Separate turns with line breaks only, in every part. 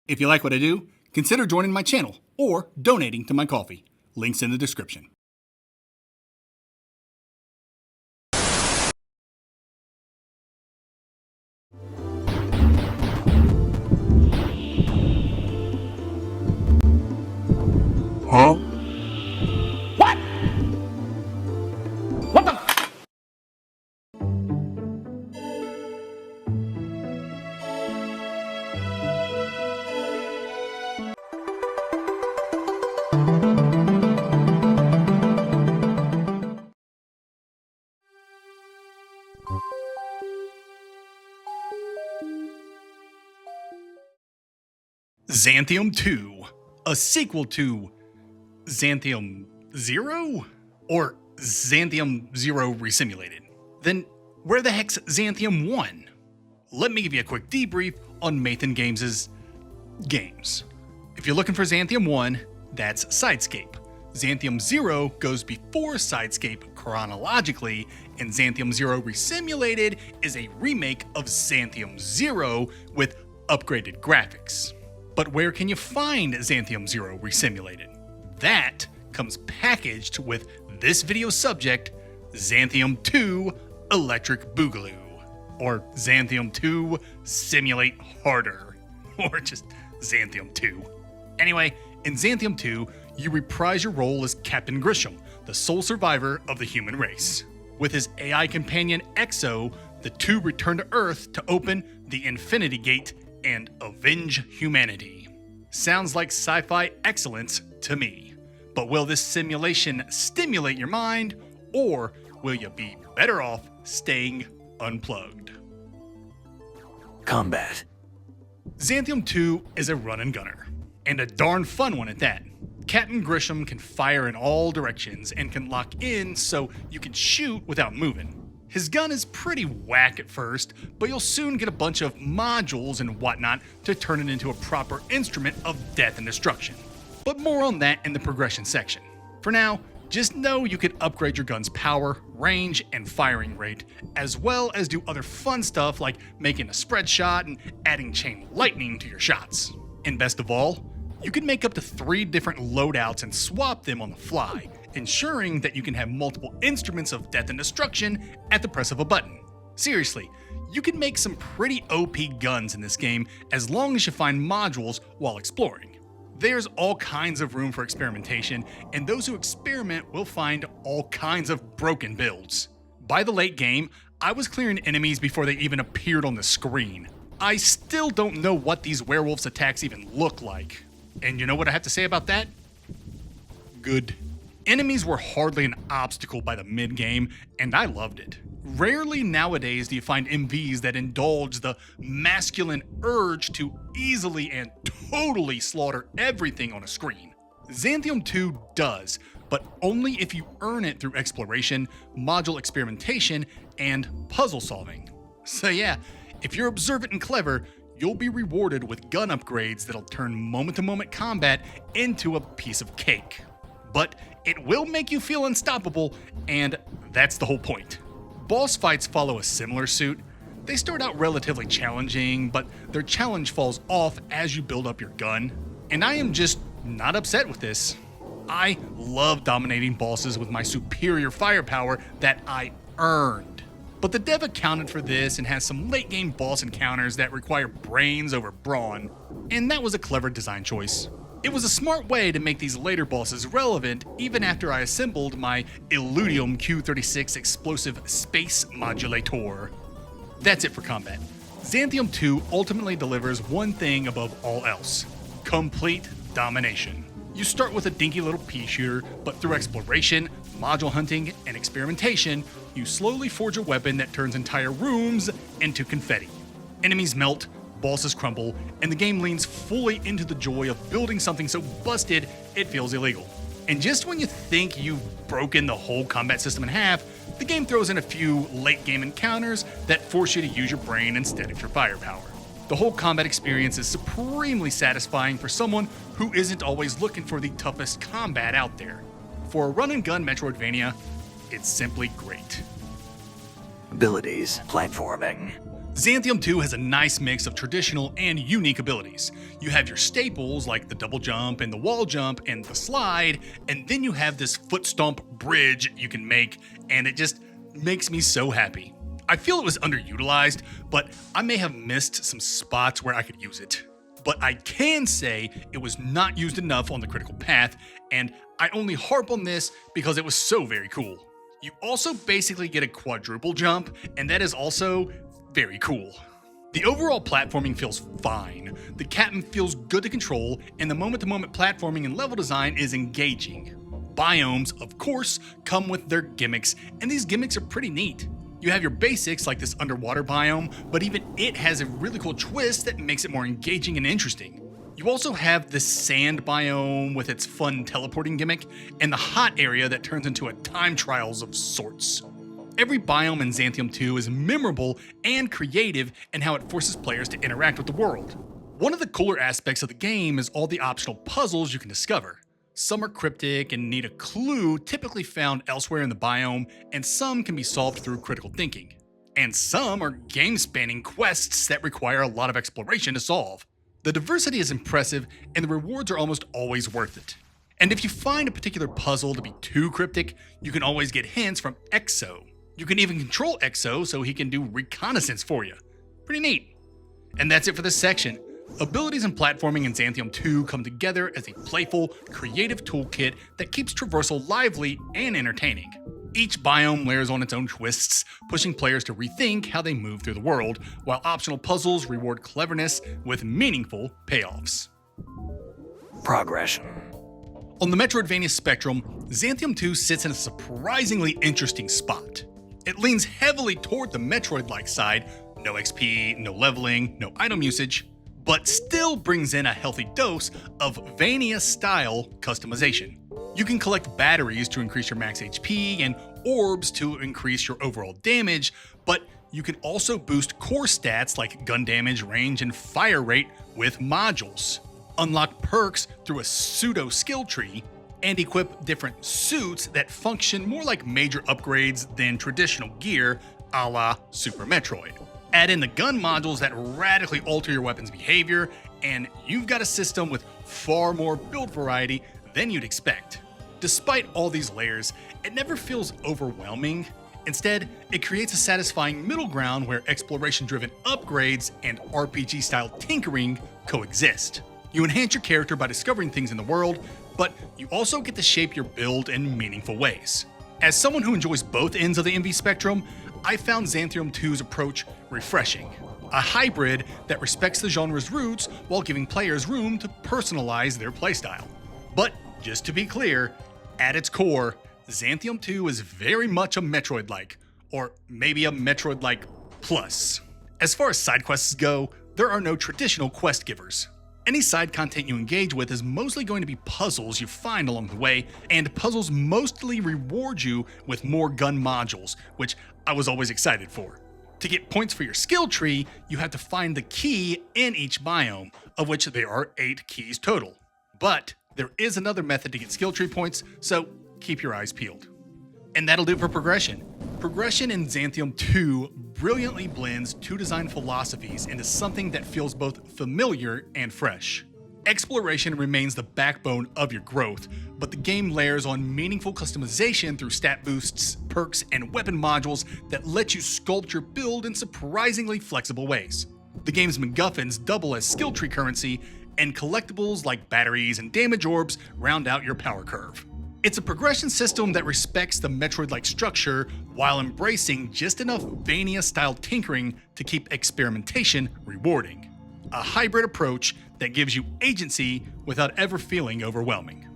If you like what I do, consider joining my channel or donating to my coffee. Links in the description.
Huh? What? What the?
Xanthiom 2, a sequel to Xanthiom 0? Or Xanthiom 0 Resimulated? Then where the heck's Xanthiom 1? Let me give you a quick debrief on Mathan Games' games. If you're looking for Xanthiom 1, that's Sidescape. Xanthiom 0 goes before Sidescape chronologically, and Xanthiom 0 Resimulated is a remake of Xanthiom 0 with upgraded graphics. But where can you find Xanthiom 0 Resimulated? That comes packaged with this video's subject, Xanthiom 2 Electric Boogaloo, or Xanthiom 2 Simulate Harder, or just Xanthiom 2. Anyway, in Xanthiom 2, you reprise your role as Captain Grisham, the sole survivor of the human race. With his AI companion Exo, the two return to Earth to open the Infinity Gate and avenge humanity. Sounds like sci-fi excellence to me. But will this simulation stimulate your mind, or will you be better off staying unplugged?
Combat.
Xanthiom 2 is a run and gunner, and a darn fun one at that. Captain Grisham can fire in all directions and can lock in so you can shoot without moving. His gun is pretty whack at first, but you'll soon get a bunch of modules and whatnot to turn it into a proper instrument of death and destruction. But more on that in the progression section. For now, just know you can upgrade your gun's power, range, and firing rate, as well as do other fun stuff like making a spread shot and adding chain lightning to your shots. And best of all, you can make up to 3 different loadouts and swap them on the fly, ensuring that you can have multiple instruments of death and destruction at the press of a button. Seriously, you can make some pretty OP guns in this game as long as you find modules while exploring. There's all kinds of room for experimentation, and those who experiment will find all kinds of broken builds. By the late game, I was clearing enemies before they even appeared on the screen. I still don't know what these werewolves' attacks even look like. And you know what I have to say about that? Good. Enemies were hardly an obstacle by the mid-game, and I loved it. Rarely nowadays do you find MVs that indulge the masculine urge to easily and totally slaughter everything on a screen. Xanthiom 2 does, but only if you earn it through exploration, module experimentation, and puzzle solving. So yeah, if you're observant and clever, you'll be rewarded with gun upgrades that'll turn moment-to-moment combat into a piece of cake. But it will make you feel unstoppable, and that's the whole point. Boss fights follow a similar suit. They start out relatively challenging, but their challenge falls off as you build up your gun. And I am just not upset with this. I love dominating bosses with my superior firepower that I earned. But the dev accounted for this and has some late game boss encounters that require brains over brawn, and that was a clever design choice. It was a smart way to make these later bosses relevant even after I assembled my Illudium Q36 explosive space modulator. That's it for combat. Xanthiom 2 ultimately delivers one thing above all else: complete domination. You start with a dinky little pea shooter, but through exploration, module hunting, and experimentation, you slowly forge a weapon that turns entire rooms into confetti. Enemies melt, bosses crumble, and the game leans fully into the joy of building something so busted it feels illegal. And just when you think you've broken the whole combat system in half, the game throws in a few late game encounters that force you to use your brain instead of your firepower. The whole combat experience is supremely satisfying for someone who isn't always looking for the toughest combat out there. For a run-and-gun Metroidvania, it's simply great.
Abilities. Platforming.
Xanthiom 2 has a nice mix of traditional and unique abilities. You have your staples like the double jump and the wall jump and the slide, and then you have this foot stomp bridge you can make, and it just makes me so happy. I feel it was underutilized, but I may have missed some spots where I could use it. But I can say it was not used enough on the critical path, and I only harp on this because it was so very cool. You also basically get a quadruple jump, and that is also very cool. The overall platforming feels fine, the captain feels good to control, and the moment-to-moment platforming and level design is engaging. Biomes, of course, come with their gimmicks, and these gimmicks are pretty neat. You have your basics like this underwater biome, but even it has a really cool twist that makes it more engaging and interesting. You also have the sand biome with its fun teleporting gimmick, and the hot area that turns into a time trials of sorts. Every biome in Xanthiom 2 is memorable and creative in how it forces players to interact with the world. One of the cooler aspects of the game is all the optional puzzles you can discover. Some are cryptic and need a clue typically found elsewhere in the biome, and some can be solved through critical thinking. And some are game-spanning quests that require a lot of exploration to solve. The diversity is impressive, and the rewards are almost always worth it. And if you find a particular puzzle to be too cryptic, you can always get hints from Exo. You can even control Exo so he can do reconnaissance for you. Pretty neat. And that's it for this section. Abilities and platforming in Xanthiom 2 come together as a playful, creative toolkit that keeps traversal lively and entertaining. Each biome layers on its own twists, pushing players to rethink how they move through the world, while optional puzzles reward cleverness with meaningful payoffs.
Progression.
On the Metroidvania spectrum, Xanthiom 2 sits in a surprisingly interesting spot. It leans heavily toward the Metroid-like side, no XP, no leveling, no item usage, but still brings in a healthy dose of Vania-style customization. You can collect batteries to increase your max HP and orbs to increase your overall damage, but you can also boost core stats like gun damage, range, and fire rate with modules, unlock perks through a pseudo skill tree, and equip different suits that function more like major upgrades than traditional gear a la Super Metroid. Add in the gun modules that radically alter your weapon's behavior, and you've got a system with far more build variety than you'd expect. Despite all these layers, it never feels overwhelming. Instead, it creates a satisfying middle ground where exploration-driven upgrades and RPG-style tinkering coexist. You enhance your character by discovering things in the world, but you also get to shape your build in meaningful ways. As someone who enjoys both ends of the MV spectrum, I found Xanthiom 2's approach refreshing. A hybrid that respects the genre's roots while giving players room to personalize their playstyle. But just to be clear, at its core, Xanthiom 2 is very much a Metroid-like, or maybe a Metroid-like plus. As far as side quests go, there are no traditional quest givers. Any side content you engage with is mostly going to be puzzles you find along the way, and puzzles mostly reward you with more gun modules, which I was always excited for. To get points for your skill tree, you have to find the key in each biome, of which there are 8 keys total. But there is another method to get skill tree points, so keep your eyes peeled. And that'll do it for progression. Progression in Xanthiom 2 brilliantly blends two design philosophies into something that feels both familiar and fresh. Exploration remains the backbone of your growth, but the game layers on meaningful customization through stat boosts, perks, and weapon modules that let you sculpt your build in surprisingly flexible ways. The game's MacGuffins double as skill tree currency, and collectibles like batteries and damage orbs round out your power curve. It's a progression system that respects the Metroid-like structure while embracing just enough Vania-style tinkering to keep experimentation rewarding. A hybrid approach that gives you agency without ever feeling overwhelming.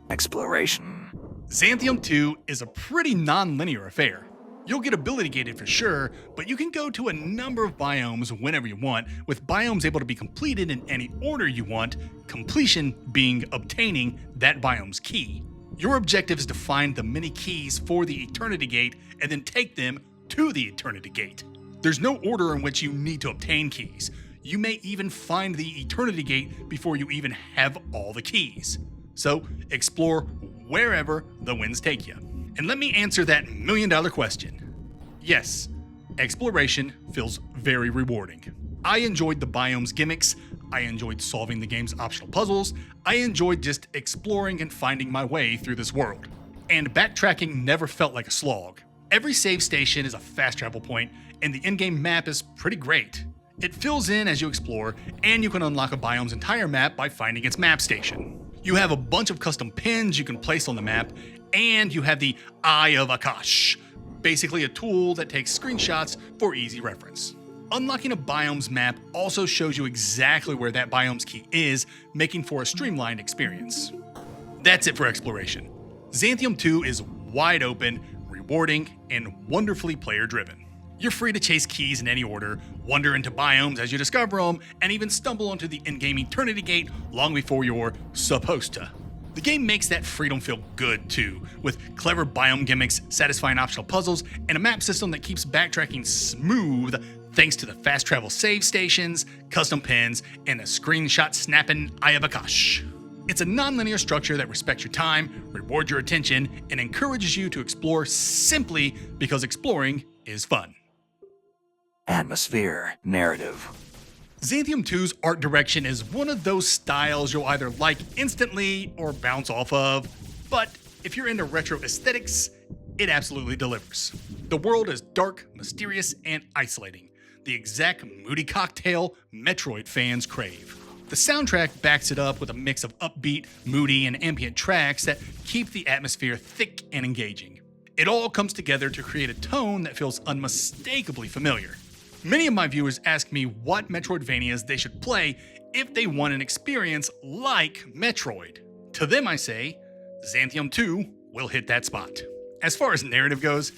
Exploration.
Xanthiom 2 is a pretty non-linear affair. You'll get ability gated for sure, but you can go to a number of biomes whenever you want, with biomes able to be completed in any order you want, completion being obtaining that biome's key. Your objective is to find the many keys for the Eternity Gate and then take them to the Eternity Gate. There's no order in which you need to obtain keys. You may even find the Eternity Gate before you even have all the keys. So explore wherever the winds take you. And let me answer that $1 million question. Yes, Exploration feels very rewarding. I enjoyed the biomes gimmicks, I enjoyed solving the game's optional puzzles, I enjoyed just exploring and finding my way through this world. And backtracking never felt like a slog. Every save station is a fast travel point, and the in-game map is pretty great. It fills in as you explore, and you can unlock a biome's entire map by finding its map station. You have a bunch of custom pins you can place on the map, and you have the Eye of Akash, basically a tool that takes screenshots for easy reference. Unlocking a biome's map also shows you exactly where that biome's key is, making for a streamlined experience. That's it for exploration. Xanthiom 2 is wide open, rewarding, and wonderfully player-driven. You're free to chase keys in any order, wander into biomes as you discover them, and even stumble onto the in-game Eternity Gate long before you're supposed to. The game makes that freedom feel good too, with clever biome gimmicks, satisfying optional puzzles, and a map system that keeps backtracking smooth thanks to the fast travel save stations, custom pins, and a screenshot snapping Eye of Akash. It's a non-linear structure that respects your time, rewards your attention, and encourages you to explore simply because exploring is fun.
Atmosphere, narrative.
Xanthiom 2's art direction is one of those styles you'll either like instantly or bounce off of, but if you're into retro aesthetics, it absolutely delivers. The world is dark, mysterious, and isolating, the exact moody cocktail Metroid fans crave. The soundtrack backs it up with a mix of upbeat, moody, and ambient tracks that keep the atmosphere thick and engaging. It all comes together to create a tone that feels unmistakably familiar. Many of my viewers ask me what Metroidvanias they should play if they want an experience like Metroid. To them I say, Xanthiom 2 will hit that spot. As far as narrative goes,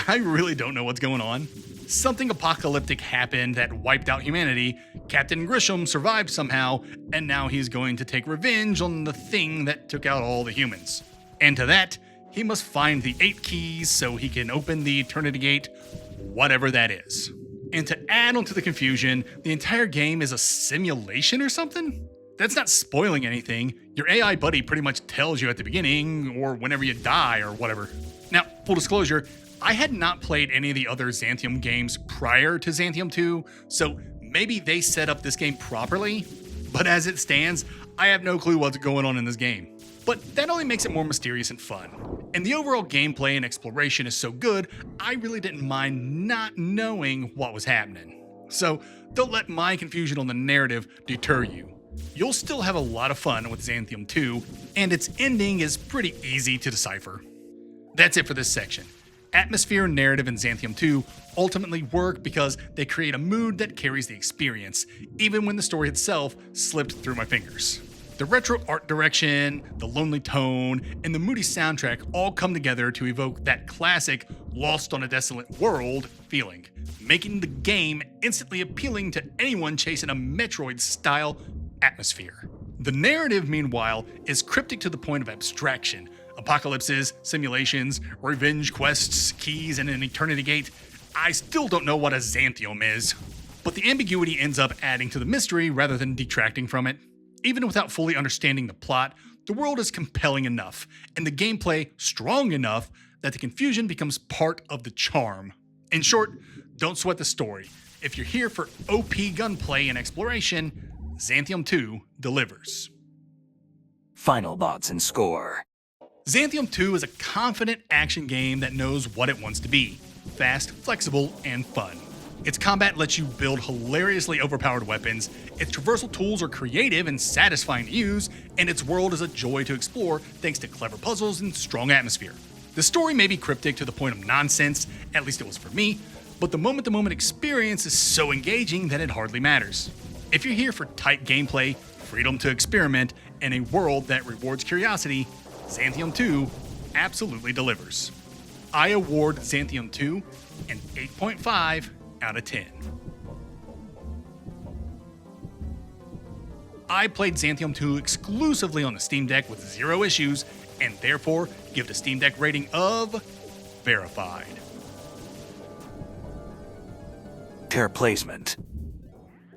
I really don't know what's going on. Something apocalyptic happened that wiped out humanity, Captain Grisham survived somehow, and now he's going to take revenge on the thing that took out all the humans. And to that, he must find the 8 keys so he can open the Eternity Gate, whatever that is. And to add onto the confusion, the entire game is a simulation or something? That's not spoiling anything. Your AI buddy pretty much tells you at the beginning, or whenever you die, or whatever. Now, full disclosure, I had not played any of the other Xanthiom games prior to Xanthiom 2, so maybe they set up this game properly, but as it stands, I have no clue what's going on in this game. But that only makes it more mysterious and fun. And the overall gameplay and exploration is so good, I really didn't mind not knowing what was happening. So don't let my confusion on the narrative deter you. You'll still have a lot of fun with Xanthiom 2, and its ending is pretty easy to decipher. That's it for this section. Atmosphere and narrative in Xanthiom 2 ultimately work because they create a mood that carries the experience, even when the story itself slipped through my fingers. The retro art direction, the lonely tone, and the moody soundtrack all come together to evoke that classic Lost on a Desolate World feeling, making the game instantly appealing to anyone chasing a Metroid-style atmosphere. The narrative, meanwhile, is cryptic to the point of abstraction. Apocalypses, simulations, revenge quests, keys, and an Eternity Gate. I still don't know what a Xanthiom is, but the ambiguity ends up adding to the mystery rather than detracting from it. Even without fully understanding the plot, the world is compelling enough, and the gameplay strong enough that the confusion becomes part of the charm. In short, don't sweat the story. If you're here for OP gunplay and exploration, Xanthiom 2 delivers.
Final thoughts and score.
Xanthiom 2 is a confident action game that knows what it wants to be. Fast, flexible, and fun. Its combat lets you build hilariously overpowered weapons, its traversal tools are creative and satisfying to use, and its world is a joy to explore thanks to clever puzzles and strong atmosphere. The story may be cryptic to the point of nonsense, at least it was for me, but the moment-to-moment experience is so engaging that it hardly matters. If you're here for tight gameplay, freedom to experiment, and a world that rewards curiosity, Xanthiom 2 absolutely delivers. I award Xanthiom 2 an 8.5 out of 10. I played Xanthiom 2 exclusively on the Steam Deck with 0 issues, and therefore give the Steam Deck rating of verified.
Pair placement.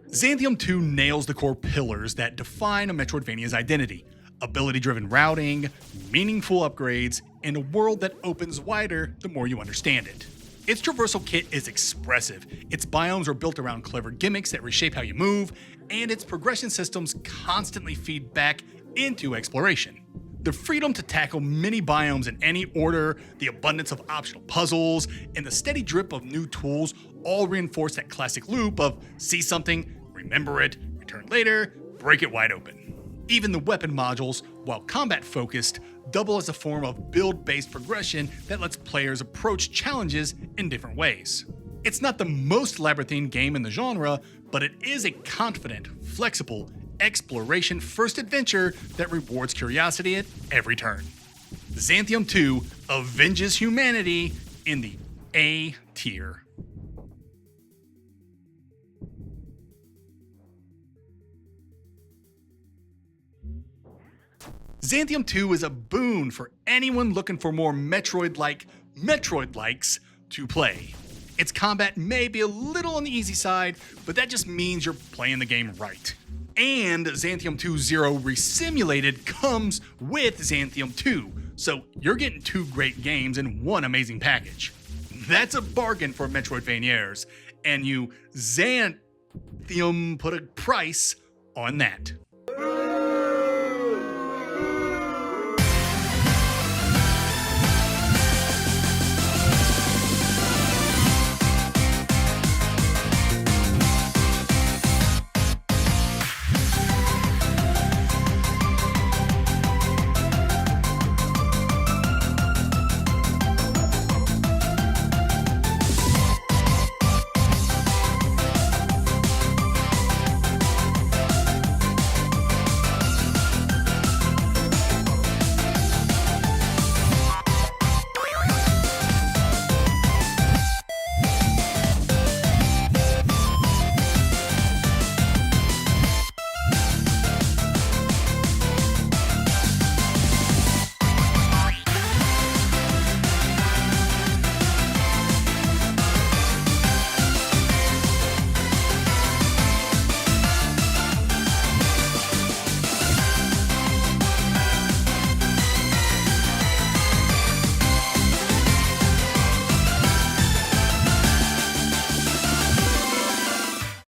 Xanthiom 2 nails the core pillars that define a Metroidvania's identity. Ability-driven routing, meaningful upgrades, and a world that opens wider the more you understand it. Its traversal kit is expressive, its biomes are built around clever gimmicks that reshape how you move, and its progression systems constantly feed back into exploration. The freedom to tackle many biomes in any order, the abundance of optional puzzles, and the steady drip of new tools all reinforce that classic loop of see something, remember it, return later, break it wide open. Even the weapon modules, while combat-focused, double as a form of build-based progression that lets players approach challenges in different ways. It's not the most labyrinthine game in the genre, but it is a confident, flexible, exploration-first adventure that rewards curiosity at every turn. Xanthiom 2 avenges humanity in the A tier. Xanthiom 2 is a boon for anyone looking for more Metroid-like Metroid-likes to play. Its combat may be a little on the easy side, but that just means you're playing the game right. And Xanthiom 2 Zero Resimulated comes with Xanthiom 2, so you're getting two great games in one amazing package. That's a bargain for Metroidvania's, and you Xanthiom put a price on that.